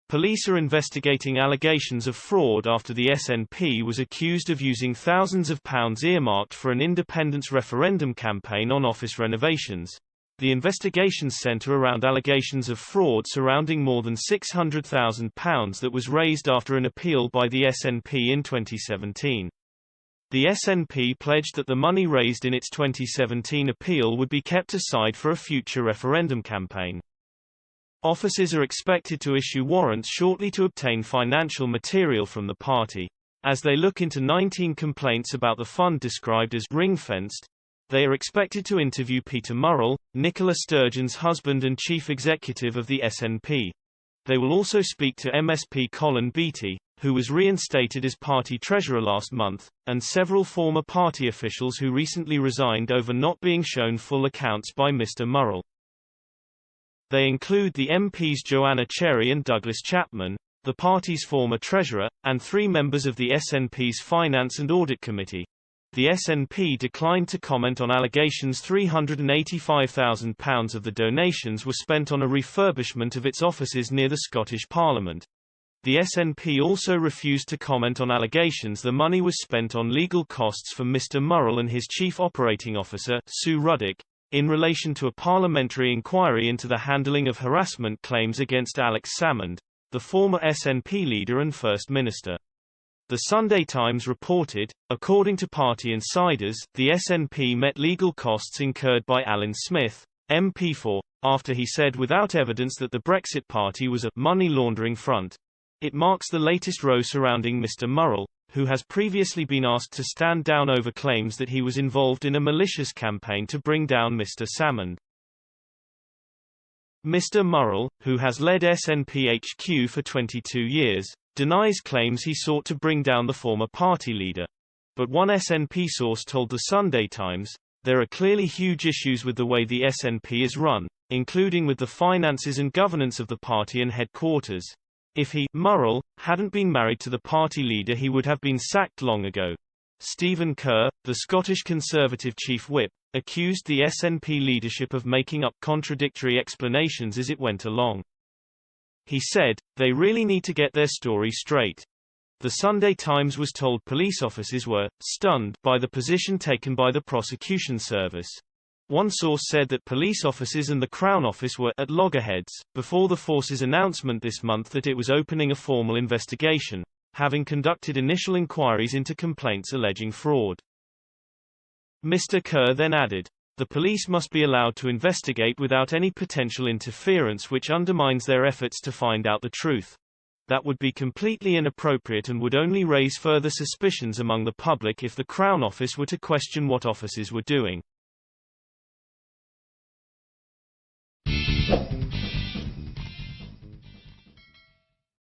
Police are investigating allegations of fraud after the SNP was accused of using thousands of pounds earmarked for an independence referendum campaign on office renovations. The investigations centre around allegations of fraud surrounding more than £600,000 that was raised after an appeal by the SNP in 2017. The SNP pledged that the money raised in its 2017 appeal would be kept aside for a future referendum campaign. Officers are expected to issue warrants shortly to obtain financial material from the party. As they look into 19 complaints about the fund described as ring-fenced, they are expected to interview Peter Murrell, Nicola Sturgeon's husband and chief executive of the SNP. They will also speak to MSP Colin Beattie, who was reinstated as party treasurer last month, and several former party officials who recently resigned over not being shown full accounts by Mr. Murrell. They include the MPs Joanna Cherry and Douglas Chapman, the party's former treasurer, and 3 members of the SNP's Finance and Audit Committee. The SNP declined to comment on allegations £385,000 of the donations were spent on a refurbishment of its offices near the Scottish Parliament. The SNP also refused to comment on allegations the money was spent on legal costs for Mr. Murrell and his chief operating officer, Sue Ruddock, in relation to a parliamentary inquiry into the handling of harassment claims against Alex Salmond, the former SNP leader and First Minister. The Sunday Times reported, according to party insiders, the SNP met legal costs incurred by Alan Smith, MP4, after he said without evidence that the Brexit Party was a money laundering front. It marks the latest row surrounding Mr. Murrell, who has previously been asked to stand down over claims that he was involved in a malicious campaign to bring down Mr. Salmond. Mr. Murrell, who has led SNP HQ for 22 years, denies claims he sought to bring down the former party leader. But one SNP source told the Sunday Times, "There are clearly huge issues with the way the SNP is run, including with the finances and governance of the party and headquarters. If he, Murrell, hadn't been married to the party leader he would have been sacked long ago." Stephen Kerr, the Scottish Conservative chief whip, accused the SNP leadership of making up contradictory explanations as it went along. He said, "They really need to get their story straight." The Sunday Times was told police officers were stunned by the position taken by the prosecution service. One source said that police officers and the Crown Office were at loggerheads before the force's announcement this month that it was opening a formal investigation, having conducted initial inquiries into complaints alleging fraud. Mr. Kerr then added, "The police must be allowed to investigate without any potential interference which undermines their efforts to find out the truth. That would be completely inappropriate and would only raise further suspicions among the public if the Crown Office were to question what officers were doing."